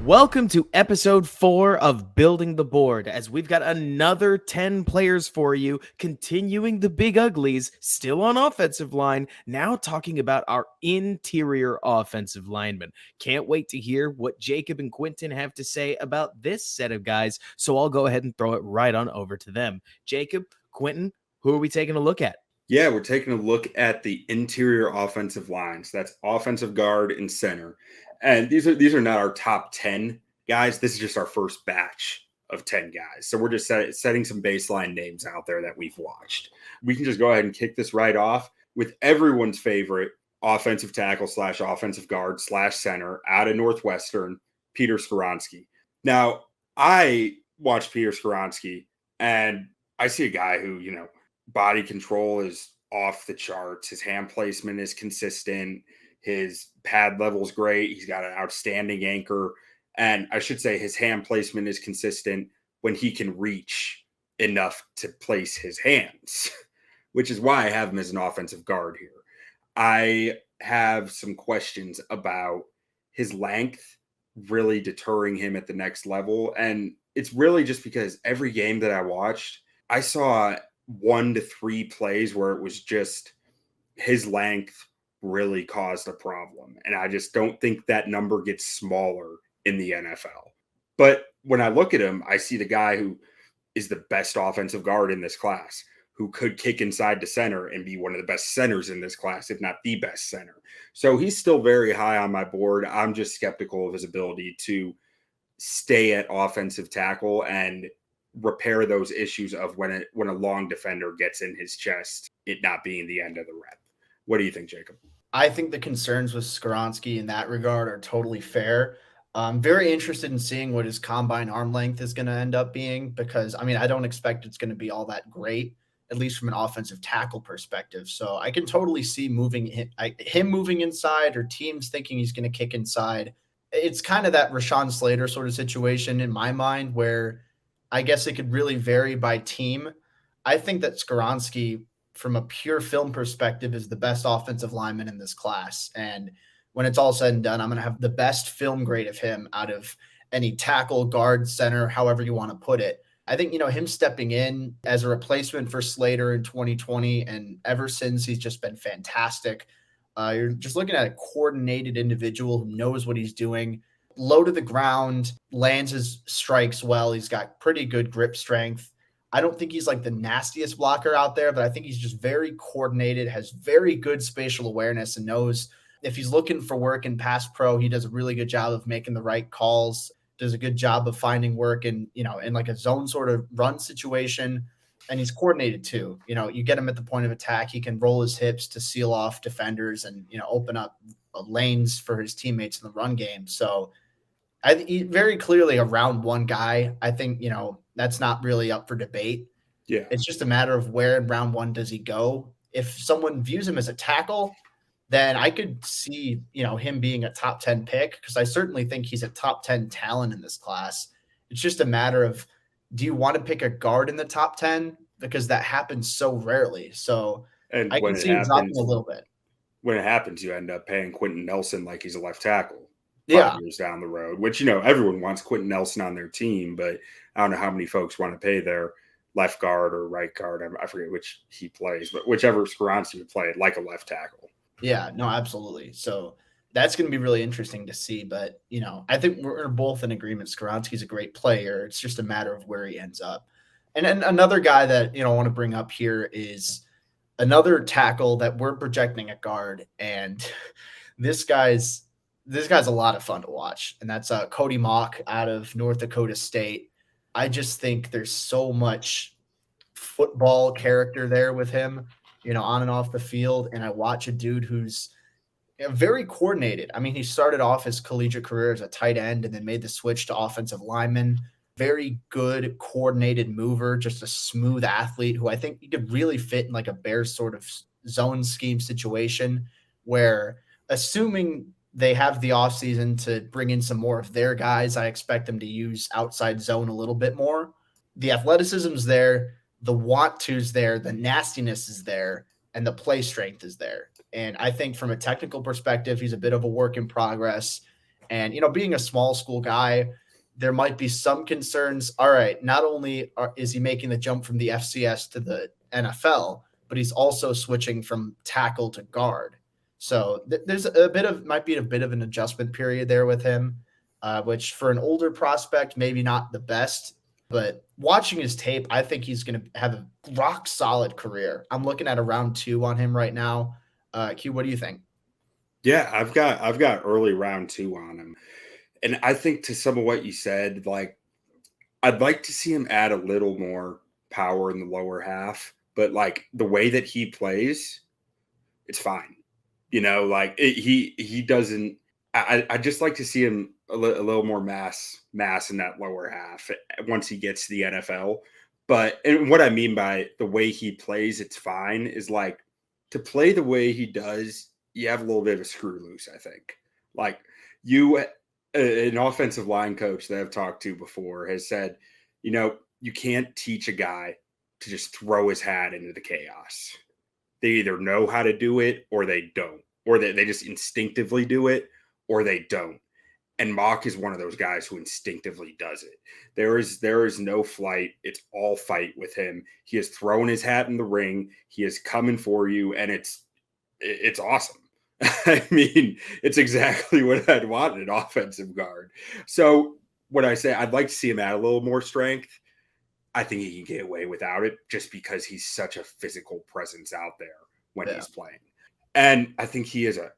Welcome to episode 4 of Building the Board, as we've got another 10 players for you, continuing the big uglies, still on offensive line, now talking about our interior offensive linemen. Can't wait to hear what Jacob and Quinten have to say about this set of guys, so I'll go ahead and throw it right on over to them. Jacob, Quinten, who are we taking a look at? Yeah, we're taking a look at the interior offensive lines. That's offensive guard and center. And these are not our top 10 guys. This is just our first batch of 10 guys. So we're just setting some baseline names out there that we've watched. We can just go ahead and kick this right off with everyone's favorite offensive tackle / offensive guard / center out of Northwestern, Peter Skoronski. Now, I watched Peter Skoronski and I see a guy who, body control is off the charts. His hand placement is consistent. His pad level is great. He's got an outstanding anchor. And I should say his hand placement is consistent when he can reach enough to place his hands, which is why I have him as an offensive guard here. I have some questions about his length really deterring him at the next level. And it's really just because every game that I watched, I saw 1 to 3 plays where it was just his length really caused a problem. And I just don't think that number gets smaller in the NFL. But when I look at him, I see the guy who is the best offensive guard in this class, who could kick inside to center and be one of the best centers in this class, if not the best center. So he's still very high on my board. I'm just skeptical of his ability to stay at offensive tackle and repair those issues of when a long defender gets in his chest, it not being the end of the rep. What do you think, Jacob? I think the concerns with Skoronski in that regard are totally fair. I'm very interested in seeing what his combine arm length is going to end up being, because I don't expect it's going to be all that great, at least from an offensive tackle perspective. So I can totally see him moving inside, or teams thinking he's going to kick inside. It's kind of that Rashawn Slater sort of situation in my mind, where I guess it could really vary by team. I think that Skoronski, from a pure film perspective, is the best offensive lineman in this class. And when it's all said and done, I'm going to have the best film grade of him out of any tackle, guard, center, however you want to put it. I think, him stepping in as a replacement for Slater in 2020, and ever since, he's just been fantastic. You're just looking at a coordinated individual who knows what he's doing. Low to the ground, lands his strikes well. He's got pretty good grip strength. I don't think he's like the nastiest blocker out there, but I think he's just very coordinated, has very good spatial awareness, and knows if he's looking for work in pass pro, he does a really good job of making the right calls, does a good job of finding work in like a zone sort of run situation. And he's coordinated too. You get him at the point of attack, he can roll his hips to seal off defenders and, open up lanes for his teammates in the run game. So he's very clearly a round 1 guy. I think, that's not really up for debate. Yeah. It's just a matter of where in round 1 does he go. If someone views him as a tackle, then I could see, him being a top 10 pick, because I certainly think he's a top 10 talent in this class. It's just a matter of, do you want to pick a guard in the top 10? Because that happens so rarely. So and I can see him dropping a little bit. When it happens, you end up paying Quentin Nelson like he's a left tackle. 5 years down the road, which, everyone wants Quentin Nelson on their team, but I don't know how many folks want to pay their left guard or right guard. I forget which he plays, but whichever Skoronski would play, like a left tackle. Yeah, no, absolutely. So that's going to be really interesting to see. But, I think we're both in agreement. Skoronski's a great player. It's just a matter of where he ends up. And then another guy that, I want to bring up here is another tackle that we're projecting at guard. And this guy's a lot of fun to watch. And that's Cody Mauch out of North Dakota State. I just think there's so much football character there with him, on and off the field. And I watch a dude who's very coordinated. He started off his collegiate career as a tight end and then made the switch to offensive lineman. Very good coordinated mover, just a smooth athlete who I think he could really fit in like a Bears sort of zone scheme situation, where, assuming they have the offseason to bring in some more of their guys, I expect them to use outside zone a little bit more. The athleticism's there, the want to's there, the nastiness is there, and the play strength is there. And I think from a technical perspective, he's a bit of a work in progress. And, being a small school guy, there might be some concerns. All right, not only is he making the jump from the FCS to the NFL, but he's also switching from tackle to guard. So there's might be a bit of an adjustment period there with him, which for an older prospect, maybe not the best. But watching his tape, I think he's going to have a rock solid career. I'm looking at a round 2 on him right now. Q, what do you think? Yeah, I've got early round 2 on him. And I think to some of what you said, like, I'd like to see him add a little more power in the lower half, but like the way that he plays, it's fine. He doesn't. I just like to see him a little more mass in that lower half once he gets to the NFL. And what I mean by the way he plays, it's fine, is like to play the way he does, you have a little bit of a screw loose, I think. Like an offensive line coach that I've talked to before has said, you can't teach a guy to just throw his hat into the chaos. They either know how to do it or they don't, or they just instinctively do it or they don't. And Mauch is one of those guys who instinctively does it. There is no flight. It's all fight with him. He has thrown his hat in the ring. He is coming for you, and it's awesome. I mean, it's exactly what I'd want in an offensive guard. So when I say I'd like to see him add a little more strength, I think he can get away without it just because he's such a physical presence out there when he's playing. And I think he is a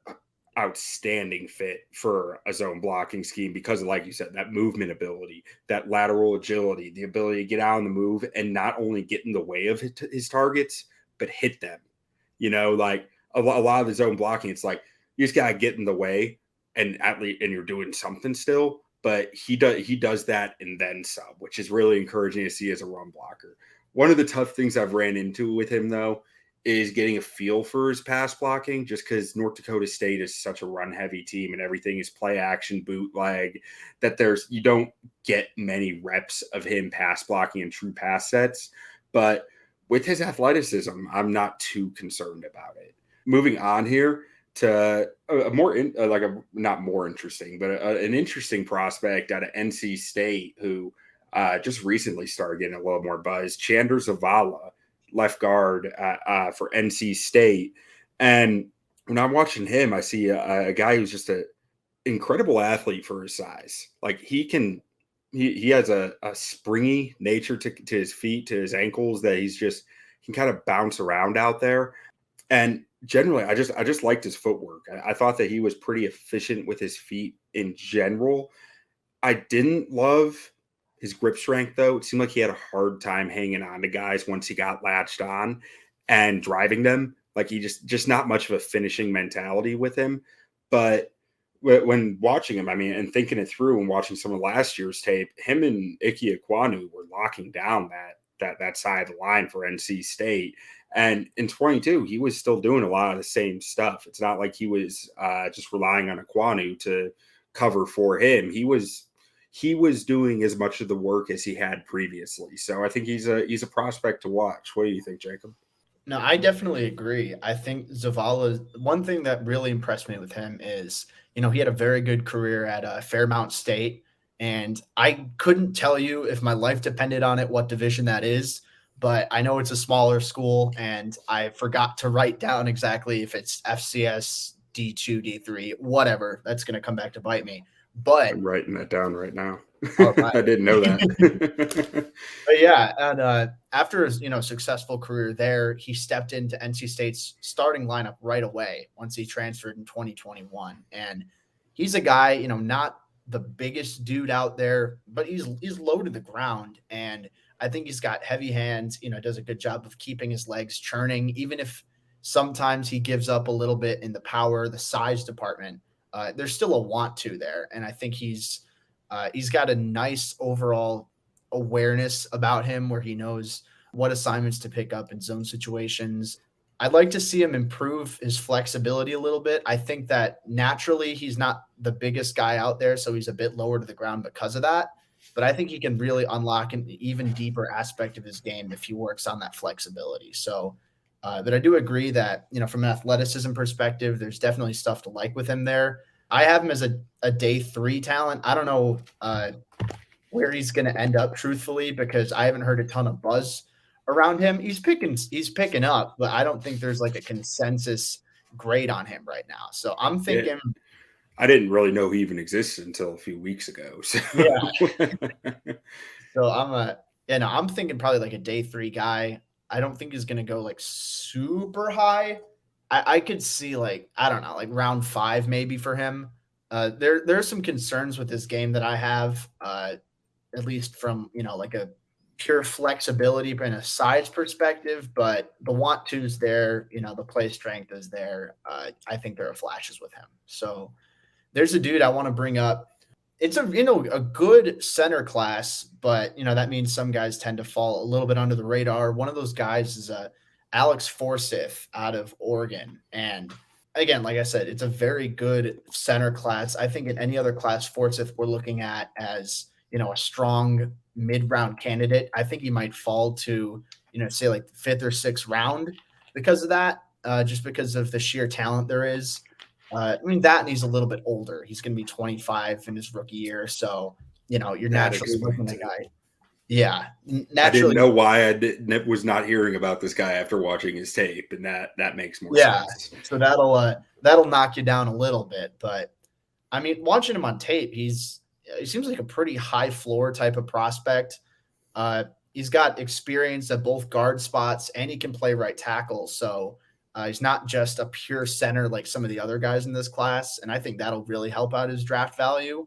outstanding fit for a zone blocking scheme because, like you said, that movement ability, that lateral agility, the ability to get out on the move and not only get in the way of his targets, but hit them. Like a lot of the zone blocking, it's like you just gotta get in the way and you're doing something still. But he does that and then some, which is really encouraging to see as a run blocker. One of the tough things I've ran into with him, though, is getting a feel for his pass blocking, just because North Dakota State is such a run-heavy team and everything is play action, bootleg, that you don't get many reps of him pass blocking in true pass sets. But with his athleticism, I'm not too concerned about it. Moving on here to not more interesting, but an interesting prospect out of NC State who just recently started getting a little more buzz, Chandler Zavala, left guard for NC State. And when I'm watching him, I see a guy who's just an incredible athlete for his size. Like he has a springy nature to his feet, to his ankles, that can kind of bounce around out there. And generally, I just liked his footwork. I thought that he was pretty efficient with his feet in general. I didn't love his grip strength, though. It seemed like he had a hard time hanging on to guys once he got latched on and driving them. Like he just not much of a finishing mentality with him. But when watching him, I mean, and thinking it through and watching some of last year's tape, him and Ike Ekwonu were locking down that side of the line for NC State. And in 22, he was still doing a lot of the same stuff. It's not like he was just relying on Ekwonu to cover for him. He was doing as much of the work as he had previously. So I think he's a prospect to watch. What do you think, Jacob? No, I definitely agree. I think Zavala, one thing that really impressed me with him is, he had a very good career at Fairmount State. And I couldn't tell you if my life depended on it, what division that is, but I know it's a smaller school and I forgot to write down exactly if it's FCS, D2, D3, whatever. That's going to come back to bite me. But I'm writing that down right now. Right. I didn't know that. But yeah, and after his successful career there, he stepped into NC State's starting lineup right away once he transferred in 2021. And he's a guy, not the biggest dude out there, but he's low to the ground, and I think he's got heavy hands. Does a good job of keeping his legs churning, even if sometimes he gives up a little bit in the power, the size department. There's still a want to there, and I think he's got a nice overall awareness about him where he knows what assignments to pick up in zone situations. I'd like to see him improve his flexibility a little bit. I think that naturally he's not the biggest guy out there, so he's a bit lower to the ground because of that. But I think he can really unlock an even deeper aspect of his game if he works on that flexibility. So, but I do agree that, from an athleticism perspective, there's definitely stuff to like with him there. I have him as a day 3 talent. I don't know where he's going to end up, truthfully, because I haven't heard a ton of buzz around him. He's picking up, but I don't think there's like a consensus grade on him right now. So I'm Yeah. thinking, I didn't really know he even existed until a few weeks ago. So. yeah. So I'm thinking probably like a day 3 guy. I don't think he's going to go like super high. I could see like, I don't know, like round 5 maybe for him. There's some concerns with this game that I have, at least from, like a pure flexibility and a size perspective, but the want to's there, the play strength is there. I think there are flashes with him. So there's a dude I want to bring up. It's a good center class, but that means some guys tend to fall a little bit under the radar. One of those guys is Alex Forsyth out of Oregon, and again, like I said, it's a very good center class. I think in any other class, Forsyth we're looking at as a strong mid-round candidate. I think he might fall to say like the 5th or 6th round because of that, just because of the sheer talent there is. I mean, that and he's a little bit older. He's going to be 25 in his rookie year. So, you're naturally looking at a guy. Yeah. Naturally. I didn't know why was not hearing about this guy after watching his tape. And that makes more sense. So that'll knock you down a little bit. But I mean, watching him on tape, he seems like a pretty high floor type of prospect. He's got experience at both guard spots and he can play right tackle. So, he's not just a pure center like some of the other guys in this class, and I think that'll really help out his draft value.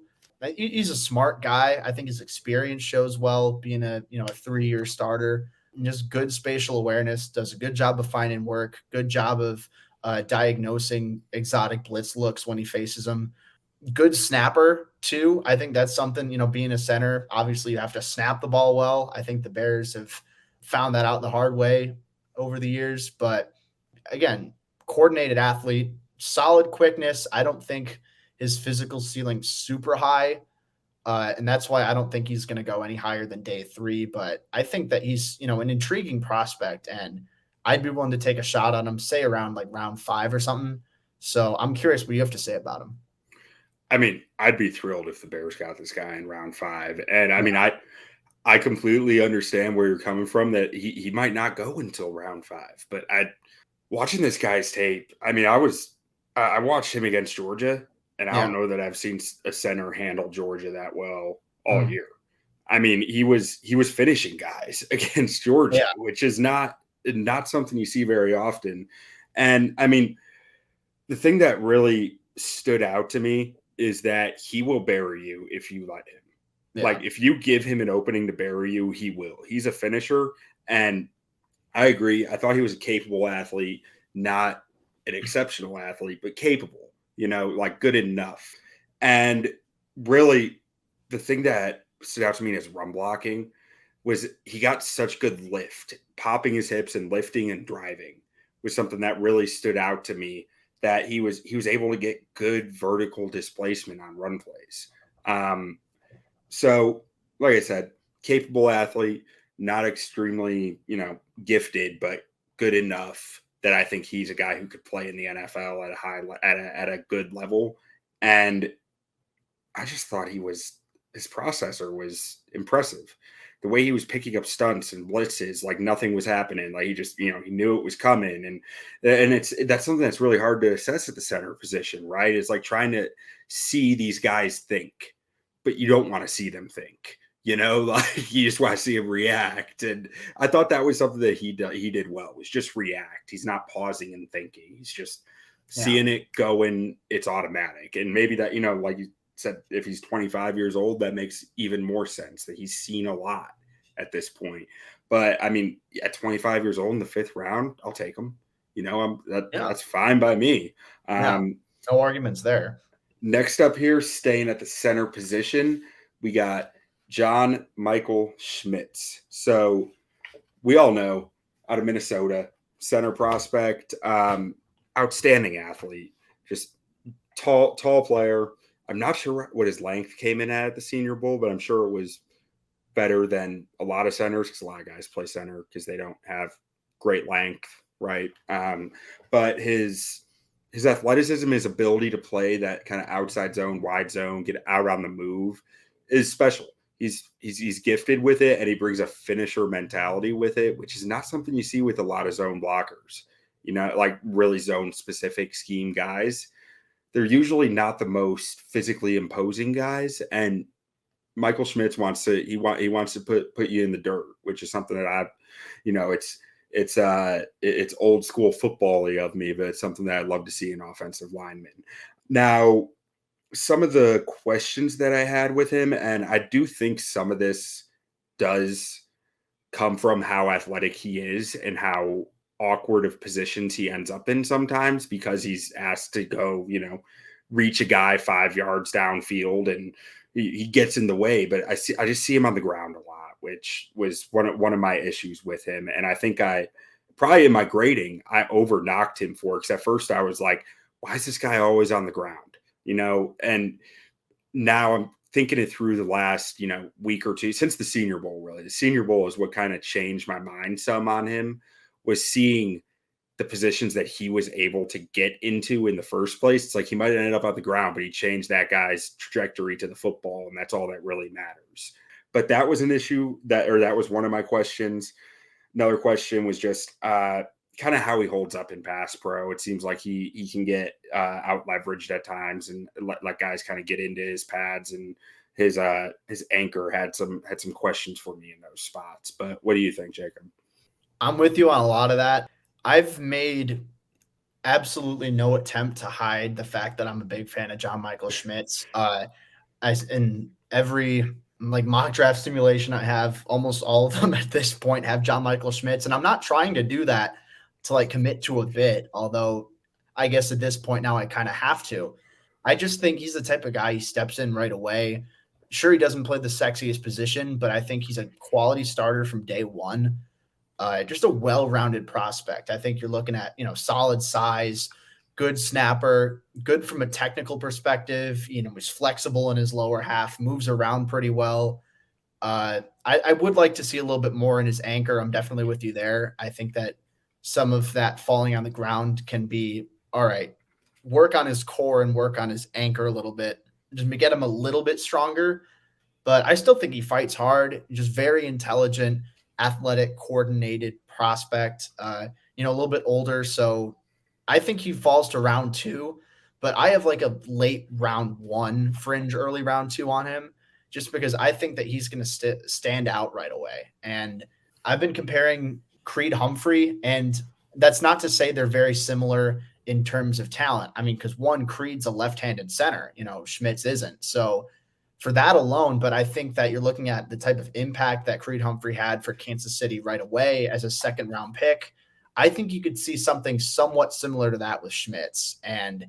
He's a smart guy. I think his experience shows well, being a 3-year starter, and just good spatial awareness, does a good job of finding work, good job of diagnosing exotic blitz looks when he faces them. Good snapper too. I think that's something, being a center, obviously you have to snap the ball well. I think the Bears have found that out the hard way over the years, but again, coordinated athlete, solid quickness. I don't think his physical ceiling's super high. And that's why I don't think he's going to go any higher than day 3. But I think that he's, an intriguing prospect. And I'd be willing to take a shot on him, say around like round 5 or something. So I'm curious what you have to say about him. I mean, I'd be thrilled if the Bears got this guy in round 5. And I mean, I completely understand where you're coming from, that he might not go until round 5. But watching this guy's tape, I mean, I watched him against Georgia, and I don't know that I've seen a center handle Georgia that well all year. I mean, he was finishing guys against Georgia, which is not something you see very often. And I mean, the thing that really stood out to me is that he will bury you if you let him. Yeah. Like, if you give him an opening to bury you, he will. He's a finisher, and I agree. I thought he was a capable athlete, not an exceptional athlete, but capable, like good enough. And really, the thing that stood out to me in his run blocking was he got such good lift. Popping his hips and lifting and driving was something that really stood out to me, that he was able to get good vertical displacement on run plays. So, like I said, capable athlete, not extremely, gifted, but good enough that I think he's a guy who could play in the NFL at a good level. And I just thought his processor was impressive. The way he was picking up stunts and blitzes, like nothing was happening. Like he just, he knew it was coming. And that's something that's really hard to assess at the center position, right? It's like trying to see these guys think, but you don't want to see them think. Like you just want to see him react. And I thought that was something that he did well, was just react. He's not pausing and thinking. He's just seeing it going. It's automatic. And maybe that, like you said, if he's 25 years old, that makes even more sense, that he's seen a lot at this point. But I mean, at 25 years old in the 5th round, I'll take him. That's fine by me. No arguments there. Next up here, staying at the center position, we got John Michael Schmitz. So we all know, out of Minnesota, center prospect, outstanding athlete, just tall player. I'm not sure what his length came in at the Senior Bowl, but I'm sure it was better than a lot of centers, because a lot of guys play center because they don't have great length, right? But his his athleticism, his ability to play that kind of outside zone, wide zone, get out on the move is special. He's gifted with it, and he brings a finisher mentality with it, which is not something you see with a lot of zone blockers. Like really zone specific scheme guys. They're usually not the most physically imposing guys, and Michael Schmitz wants to put you in the dirt, which is something that it's old school football-y of me, but it's something that I'd love to see in offensive linemen. Now, some of the questions that I had with him, and I do think some of this does come from how athletic he is and how awkward of positions he ends up in sometimes, because he's asked to go, reach a guy 5 yards downfield, and he gets in the way. But I just see him on the ground a lot, which was one of my issues with him. And I think probably in my grading, I over knocked him for it, because at first I was like, why is this guy always on the ground? And now I'm thinking it through the last, week or two since the Senior Bowl. Really, the Senior Bowl is what kind of changed my mind some on him, was seeing the positions that he was able to get into in the first place. It's like he might have ended up on the ground, but he changed that guy's trajectory to the football, and that's all that really matters. But that was an issue that was one of my questions. Another question was just kind of how he holds up in pass pro. It seems like he can get out leveraged at times and let guys kind of get into his pads, and his anchor had some questions for me in those spots. But what do you think, Jacob? I'm with you on a lot of that. I've made absolutely no attempt to hide the fact that I'm a big fan of John Michael Schmitz. As in every mock draft simulation I have, almost all of them at this point have John Michael Schmitz, and I'm not trying to do that to commit to a bit, although I guess at this point now I kind of have to. I just think he's the type of guy, he steps in right away. Sure, he doesn't play the sexiest position, but I think he's a quality starter from day one. Just a well-rounded prospect. I think you're looking at, solid size, good snapper, good from a technical perspective, was flexible in his lower half, moves around pretty well. I would like to see a little bit more in his anchor. I'm definitely with you there. I think that some of that falling on the ground can be, all right, work on his core and work on his anchor a little bit, just to get him a little bit stronger. But I still think he fights hard, just very intelligent, athletic, coordinated prospect, a little bit older. So I think he falls to round 2, but I have a late round 1 fringe, early round 2 on him, just because I think that he's going to stand out right away. And I've been comparing Creed Humphrey, and that's not to say they're very similar in terms of talent. I mean, because Creed's a left-handed center, Schmitz isn't. So for that alone, but I think that you're looking at the type of impact that Creed Humphrey had for Kansas City right away as a second-round pick. I think you could see something somewhat similar to that with Schmitz. And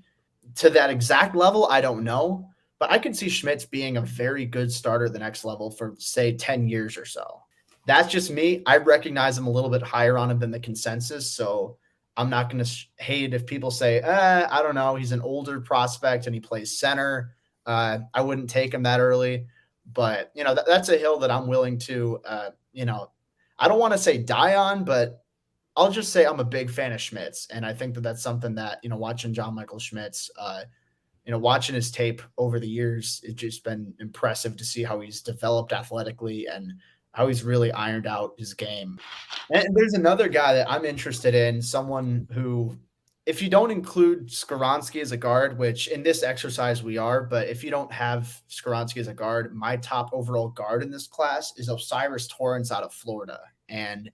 to that exact level, I don't know, but I could see Schmitz being a very good starter at the next level for, say, 10 years or so. That's just me. I recognize I'm a little bit higher on him than the consensus, so I'm not going to hate if people say, I don't know, he's an older prospect and he plays center. I wouldn't take him that early, but that's a hill that I'm willing to, I don't want to say die on, but I'll just say I'm a big fan of Schmitz. And I think that that's something that, watching John Michael Schmitz, watching his tape over the years, it's just been impressive to see how he's developed athletically and how he's really ironed out his game. And there's another guy that I'm interested in, someone who, if you don't include Skoronski as a guard, which in this exercise we are, but if you don't have Skoronski as a guard, my top overall guard in this class is Osiris Torrence out of Florida. And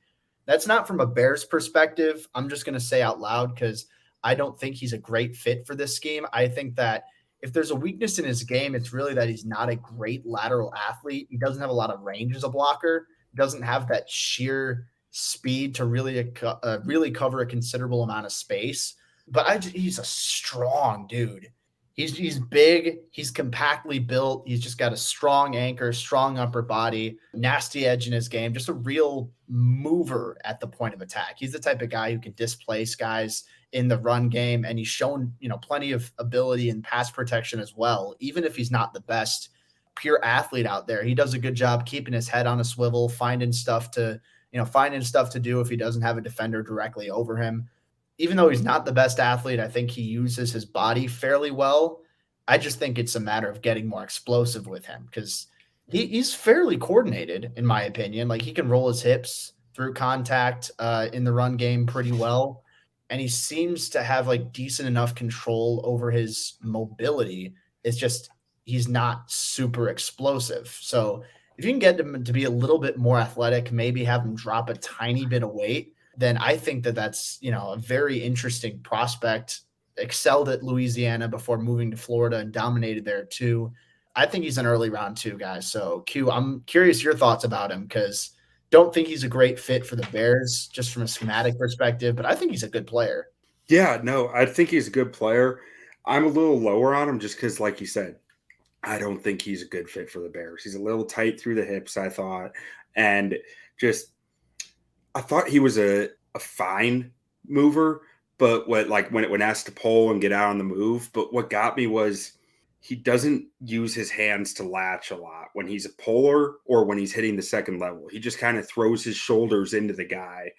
that's not from a Bears perspective. I'm just going to say out loud because I don't think he's a great fit for this scheme. I think that if there's a weakness in his game, it's really that he's not a great lateral athlete. He doesn't have a lot of range as a blocker. He doesn't have that sheer speed to really cover a considerable amount of space. But he's a strong dude. He's big. He's compactly built. He's just got a strong anchor, strong upper body, nasty edge in his game, just a real mover at the point of attack. He's the type of guy who can displace guys in the run game, and he's shown, plenty of ability in pass protection as well. Even if he's not the best pure athlete out there, he does a good job keeping his head on a swivel, finding stuff to do if he doesn't have a defender directly over him. even though he's not the best athlete, I think he uses his body fairly well. I just think it's a matter of getting more explosive with him because he's fairly coordinated, in my opinion. Like he can roll his hips through contact in the run game pretty well. And he seems to have like decent enough control over his mobility. It's just he's not super explosive. So if you can get him to be a little bit more athletic, maybe have him drop a tiny bit of weight, then I think that that's, a very interesting prospect. Excelled at Louisiana before moving to Florida and dominated there too. I think he's an early round 2 guy. So Q, I'm curious your thoughts about him because don't think he's a great fit for the Bears just from a schematic perspective, but I think he's a good player. Yeah, no, I think he's a good player. I'm a little lower on him just because, like you said, I don't think he's a good fit for the Bears. He's a little tight through the hips, I thought. And just, I thought he was a fine mover, but when asked to pull and get out on the move, but what got me was he doesn't use his hands to latch a lot when he's a puller or when he's hitting the second level. He just kind of throws his shoulders into the guy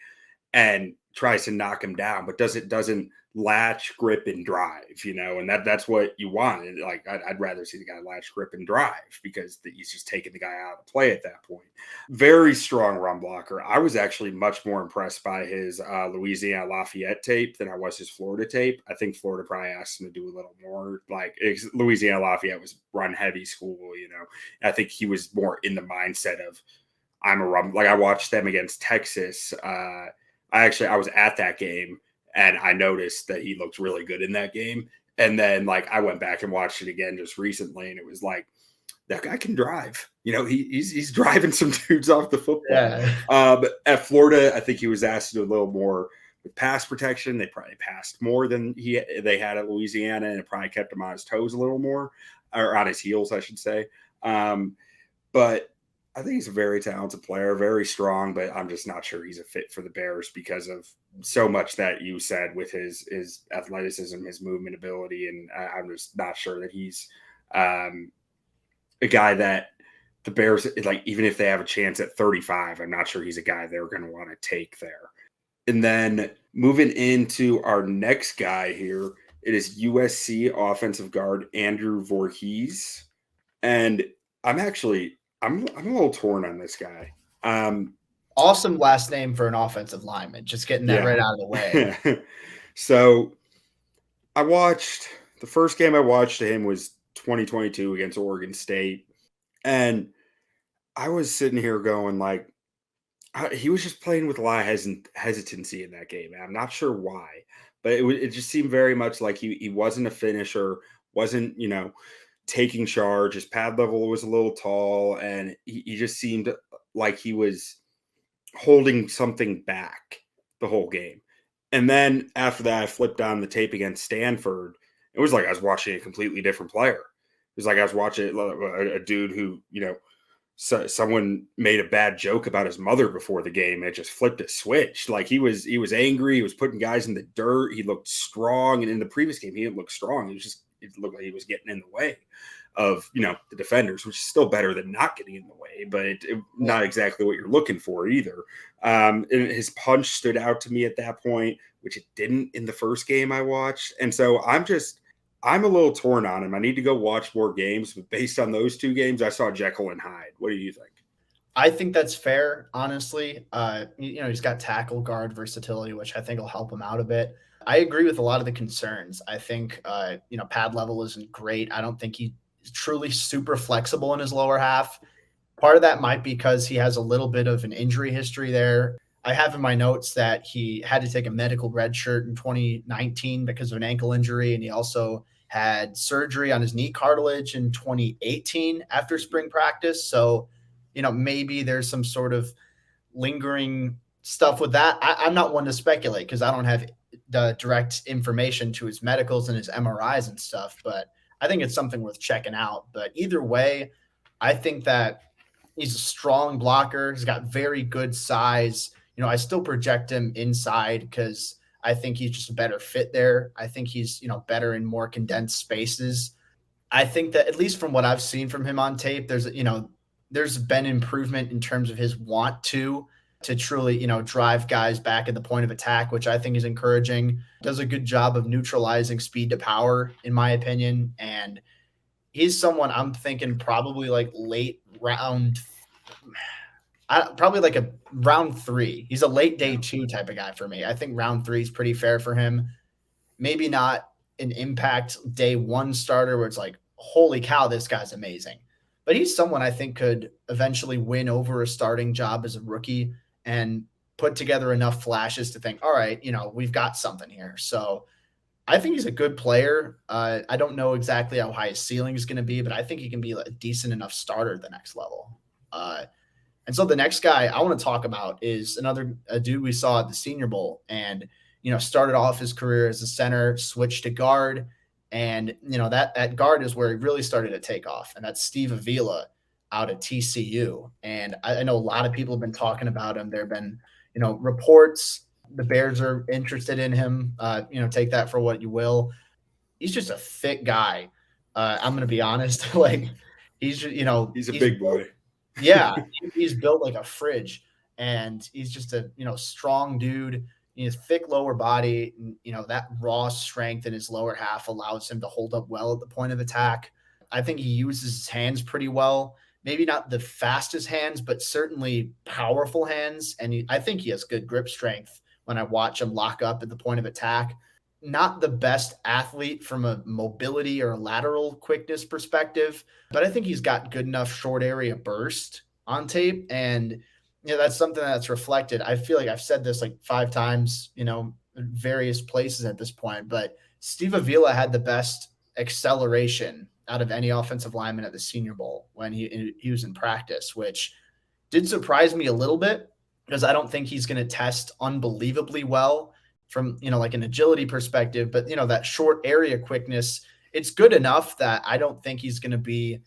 and tries to knock him down, but doesn't latch, grip, and drive, and that's what you want. And like I'd rather see the guy latch, grip, and drive because he's just taking the guy out of the play at that point. Very strong run blocker. I was actually much more impressed by his Louisiana Lafayette tape than I was his Florida tape. I think Florida probably asked him to do a little more. Like Louisiana Lafayette was run heavy school, I think he was more in the mindset of I'm a run. Like I watched them against Texas. I was at that game and I noticed that he looked really good in that game. And then I went back and watched it again just recently, and it was like, that guy can drive. He's driving some dudes off the football. Yeah. At Florida, I think he was asked to do a little more with pass protection. They probably passed more than they had at Louisiana, and it probably kept him on his toes a little more, or on his heels, I should say. But I think he's a very talented player, very strong, but I'm just not sure he's a fit for the Bears because of so much that you said with his athleticism, his movement ability, and I'm just not sure that he's a guy that the Bears, even if they have a chance at 35, I'm not sure he's a guy they're going to want to take there. And then moving into our next guy here, it is USC offensive guard Andrew Voorhees. And I'm a little torn on this guy. Awesome last name for an offensive lineman. Just getting that right out of the way. So the first game I watched him was 2022 against Oregon State. And I was sitting here going he was just playing with a lot of hesitancy in that game. And I'm not sure why, but it just seemed very much like he wasn't a finisher, wasn't, taking charge. His pad level was a little tall, and he just seemed like he was holding something back the whole game. And then after that, I flipped on the tape against Stanford. It was like I was watching a completely different player. It was like I was watching a dude who, someone made a bad joke about his mother before the game. And it just flipped a switch. Like he was angry. He was putting guys in the dirt. He looked strong. And in the previous game, he didn't look strong. It looked like he was getting in the way of, the defenders, which is still better than not getting in the way, but not exactly what you're looking for either. And his punch stood out to me at that point, which it didn't in the first game I watched. And so I'm a little torn on him. I need to go watch more games, but based on those 2 games, I saw Jekyll and Hyde. What do you think? I think that's fair, honestly. He's got tackle guard versatility, which I think will help him out a bit. I agree with a lot of the concerns. I think, pad level isn't great. I don't think he's truly super flexible in his lower half. Part of that might be because he has a little bit of an injury history there. I have in my notes that he had to take a medical red shirt in 2019 because of an ankle injury, and he also had surgery on his knee cartilage in 2018 after spring practice. So, maybe there's some sort of lingering stuff with that. I'm not one to speculate because I don't have the direct information to his medicals and his MRIs and stuff, but I think it's something worth checking out. But either way, I think that he's a strong blocker. He's got very good size. I still project him inside because I think he's just a better fit there. I think he's, better in more condensed spaces. I think that at least from what I've seen from him on tape, there's been improvement in terms of his want to to truly, drive guys back at the point of attack, which I think is encouraging. Does a good job of neutralizing speed to power, in my opinion. And he's someone I'm thinking probably like late round, probably like a round 3. He's a late day 2 type of guy for me. I think round 3 is pretty fair for him. Maybe not an impact day 1 starter where it's like, holy cow, this guy's amazing. But he's someone I think could eventually win over a starting job as a rookie and put together enough flashes to think, all right, we've got something here. So I think he's a good player. I don't know exactly how high his ceiling is going to be, but I think he can be a decent enough starter at the next level. And so the next guy I want to talk about is a dude we saw at the Senior Bowl and, started off his career as a center, switched to guard. And, that at guard is where he really started to take off. And that's Steve Avila out at TCU. And I know a lot of people have been talking about him. There have been, reports. The Bears are interested in him. Take that for what you will. He's just a thick guy. I'm going to be honest. Like he's a big boy. Yeah. He's built like a fridge and he's just a, strong dude. He has thick lower body. And, that raw strength in his lower half allows him to hold up well at the point of attack. I think he uses his hands pretty well. Maybe not the fastest hands, but certainly powerful hands. And I think he has good grip strength when I watch him lock up at the point of attack. Not the best athlete from a mobility or a lateral quickness perspective, but I think he's got good enough short area burst on tape. And that's something that's reflected. I feel like I've said this like 5 times, in various places at this point, but Steve Avila had the best acceleration out of any offensive lineman at the Senior Bowl when he was in practice, which did surprise me a little bit because I don't think he's going to test unbelievably well from, like an agility perspective, but that short area quickness, it's good enough that I don't think he's going to be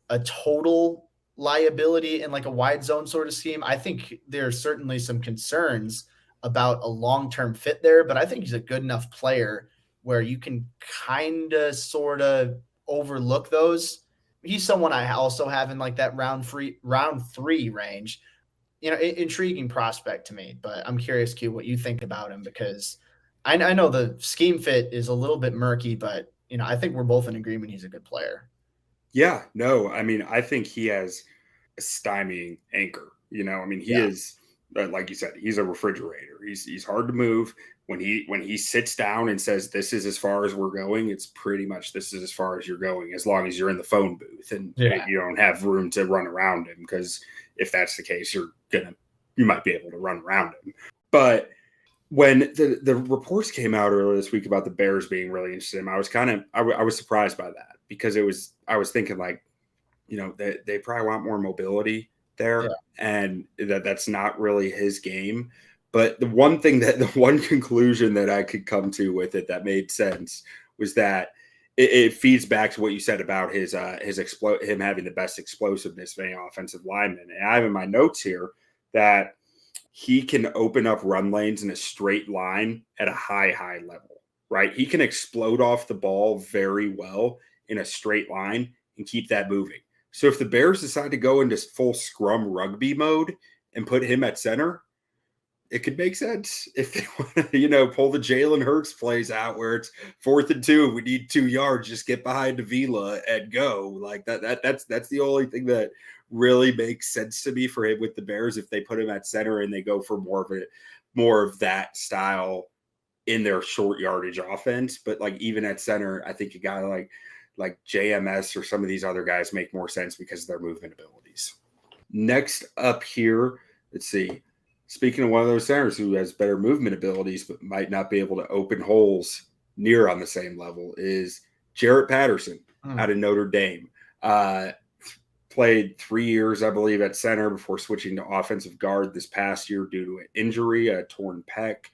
a total liability in like a wide zone sort of scheme. I think there's certainly some concerns about a long-term fit there, but I think he's a good enough player where you can kind of sort of overlook those. He's someone I also have in like that round 3 range. Intriguing prospect to me, but I'm curious, Q, what you think about him because I know the scheme fit is a little bit murky, but I think we're both in agreement he's a good player. Yeah, no, I mean, I think he has a stymieing anchor. He is, like you said, he's a refrigerator. He's hard to move. When he sits down and says, this is as far as we're going, it's pretty much this is as far as you're going, as long as you're in the phone booth and you don't have room to run around him. Because if that's the case, you might be able to run around him. But when the reports came out earlier this week about the Bears being really interested in him, I was surprised by that because I was thinking like, they probably want more mobility there and that's not really his game. But the one conclusion that I could come to with it that made sense was that it feeds back to what you said about him having the best explosiveness of any offensive lineman. And I have in my notes here that he can open up run lanes in a straight line at a high level, right? He can explode off the ball very well in a straight line and keep that moving. So if the Bears decide to go into full scrum rugby mode and put him at center, it could make sense if they want to, pull the Jalen Hurts plays out where it's 4th and 2. We need 2 yards. Just get behind Avila and go like that. That's the only thing that really makes sense to me for him with the Bears if they put him at center and they go for more of that style in their short yardage offense. But like even at center, I think a guy like JMS or some of these other guys make more sense because of their movement abilities. Next up here, let's see. Speaking of one of those centers who has better movement abilities but might not be able to open holes near on the same level is Jarrett Patterson out of Notre Dame. Played 3 years, I believe, at center before switching to offensive guard this past year due to an injury, a torn pec.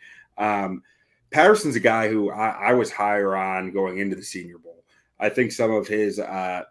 Patterson's a guy who I was higher on going into the Senior Bowl. I think some of his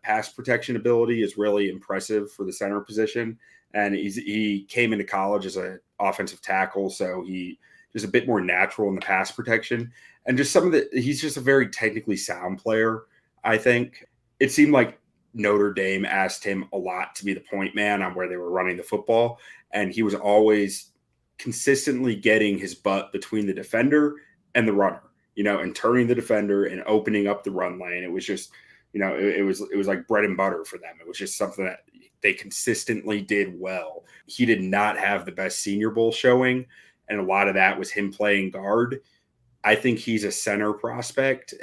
pass protection ability is really impressive for the center position. And he came into college as an offensive tackle, so he just a bit more natural in the pass protection. And just he's just a very technically sound player, I think. It seemed like Notre Dame asked him a lot to be the point man on where they were running the football. And he was always consistently getting his butt between the defender and the runner, and turning the defender and opening up the run lane. It was just, it was like bread and butter for them. It was just something that they consistently did well. He did not have the best Senior Bowl showing, and a lot of that was him playing guard. I think he's a center prospect,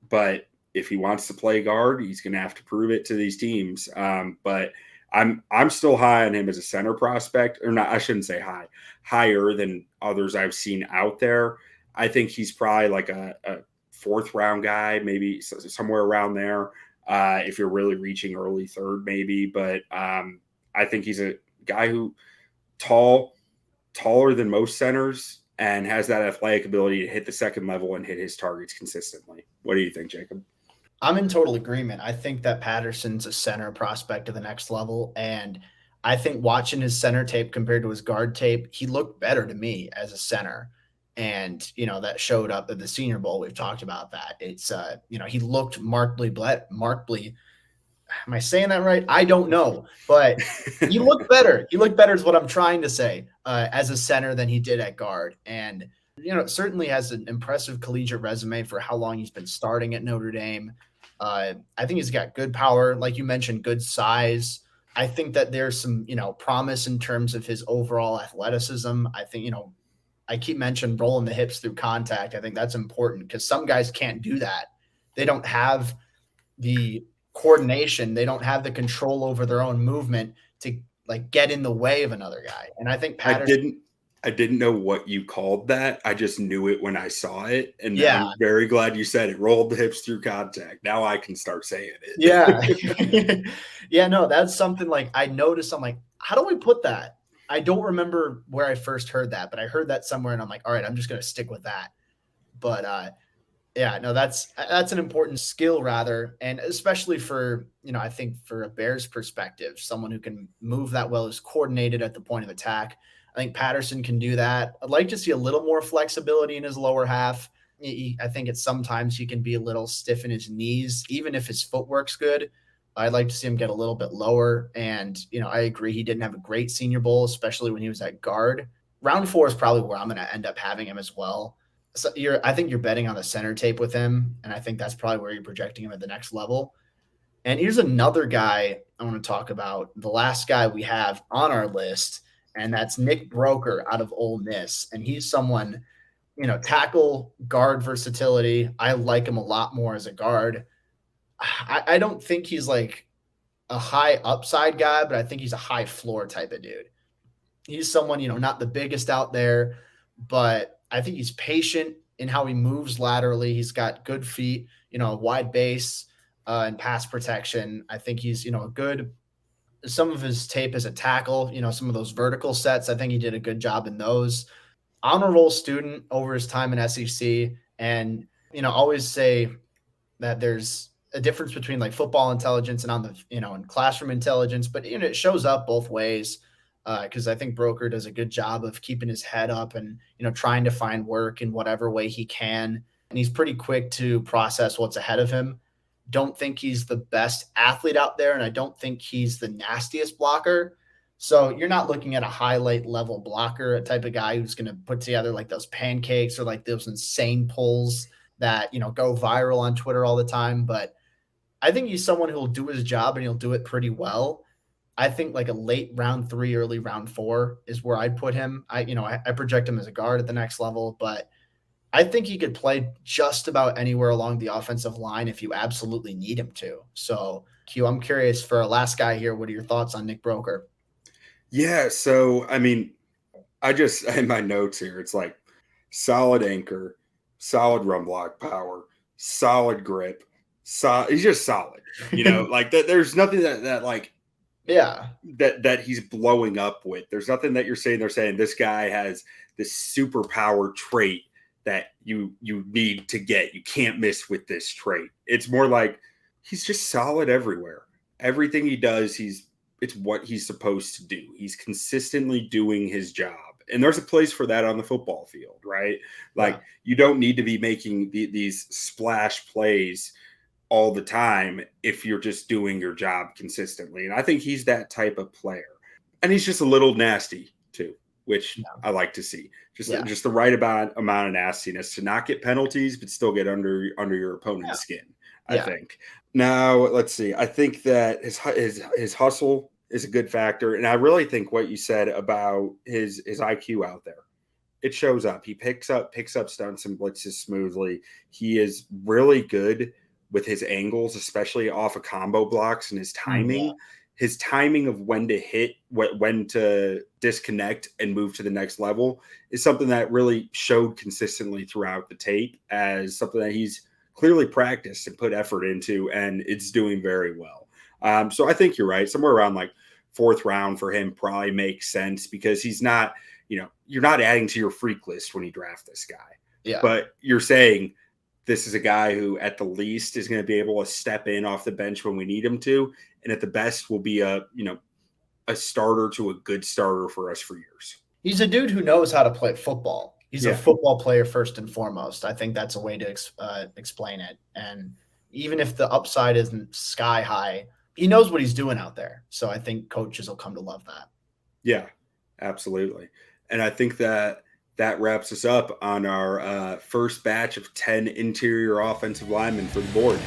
but if he wants to play guard, he's going to have to prove it to these teams. But I'm still high on him as a center prospect, or not. I shouldn't say higher than others I've seen out there. I think he's probably like a fourth round guy, maybe somewhere around there. If you're really reaching early third, maybe. But I think he's a guy who taller than most centers, and has that athletic ability to hit the second level and hit his targets consistently. What do you think, Jacob? I'm in total agreement. I think that Patterson's a center prospect to the next level. And I think watching his center tape compared to his guard tape, he looked better to me as a center. And, that showed up at the Senior Bowl. We've talked about that. It's, he looked markedly, am I saying that right? I don't know, but he looked better. He looked better is what I'm trying to say, as a center than he did at guard. And, certainly has an impressive collegiate resume for how long he's been starting at Notre Dame. I think he's got good power, like you mentioned, good size. I think that there's some, promise in terms of his overall athleticism. I think, I keep mentioning rolling the hips through contact. I think that's important because some guys can't do that. They don't have the coordination. They don't have the control over their own movement to get in the way of another guy. And I think Patterson. I didn't know what you called that. I just knew it when I saw it. And I'm very glad you said it. Rolled the hips through contact. Now I can start saying it. Yeah. Yeah, no, that's something I noticed. I'm like, how do we put that? I don't remember where I first heard that, but I heard that somewhere and I'm like, all right, I'm just going to stick with that. But yeah, no, that's an important skill rather. And especially for, I think for a Bears perspective, someone who can move that well, is coordinated at the point of attack. I think Patterson can do that. I'd like to see a little more flexibility in his lower half. I think sometimes he can be a little stiff in his knees, even if his footwork's good. I'd like to see him get a little bit lower. And, I agree he didn't have a great Senior Bowl, especially when he was at guard. Round 4 is probably where I'm going to end up having him as well. So I think you're betting on the center tape with him, and I think that's probably where you're projecting him at the next level. And here's another guy I want to talk about, the last guy we have on our list, and that's Nick Broeker out of Ole Miss. And he's someone, tackle, guard versatility. I like him a lot more as a guard. I don't think he's like a high upside guy, but I think he's a high floor type of dude. He's someone, not the biggest out there, but I think he's patient in how he moves laterally. He's got good feet, a wide base and pass protection. I think he's, some of his tape as a tackle, some of those vertical sets. I think he did a good job in those. Honor roll student over his time in SEC. And, always say that there's a difference between football intelligence and on the, and classroom intelligence, but, it shows up both ways. Because I think Broeker does a good job of keeping his head up and, trying to find work in whatever way he can. And he's pretty quick to process what's ahead of him. Don't think he's the best athlete out there, and I don't think he's the nastiest blocker. So you're not looking at a highlight level blocker, a type of guy who's going to put together those pancakes or those insane pulls that, go viral on Twitter all the time. But I think he's someone who will do his job and he'll do it pretty well. I think a late round 3, early round 4 is where I'd put him. I project him as a guard at the next level, but I think he could play just about anywhere along the offensive line if you absolutely need him to. So, Q, I'm curious for our last guy here. What are your thoughts on Nick Broeker? Yeah. So, I just, in my notes here, it's solid anchor, solid run block power, solid grip. He's just solid, there's nothing that he's blowing up with. There's nothing that they're saying this guy has this superpower trait that you need to get. You can't miss with this trait. It's more he's just solid everywhere. Everything he does, it's what he's supposed to do. He's consistently doing his job. And there's a place for that on the football field, right? You don't need to be making these splash plays all the time if you're just doing your job consistently. And I think he's that type of player. And he's just a little nasty too. which Yeah. I like to see. Yeah. Just the right amount of nastiness to not get penalties, but still get under your opponent's skin, I Yeah. think. Now, let's see. I think that his hustle is a good factor. And I really think what you said about his IQ out there, it shows up. He picks up stunts and blitzes smoothly. He is really good with his angles, especially off of combo blocks, and his timing. Yeah. His timing of when to hit, when to disconnect and move to the next level is something that really showed consistently throughout the tape as something that he's clearly practiced and put effort into, and it's doing very well. So I think you're right. Somewhere around like 4th round for him probably makes sense because he's not, you're not adding to your freak list when you draft this guy. Yeah. But you're saying this is a guy who at the least is going to be able to step in off the bench when we need him to. And at the best will be a starter to a good starter for us for years. He's a dude who knows how to play football. He's a football player first and foremost. I think that's a way to explain it. And even if the upside isn't sky high, he knows what he's doing out there. So I think coaches will come to love that. Yeah, absolutely. And I think that wraps us up on our first batch of 10 interior offensive linemen for the board.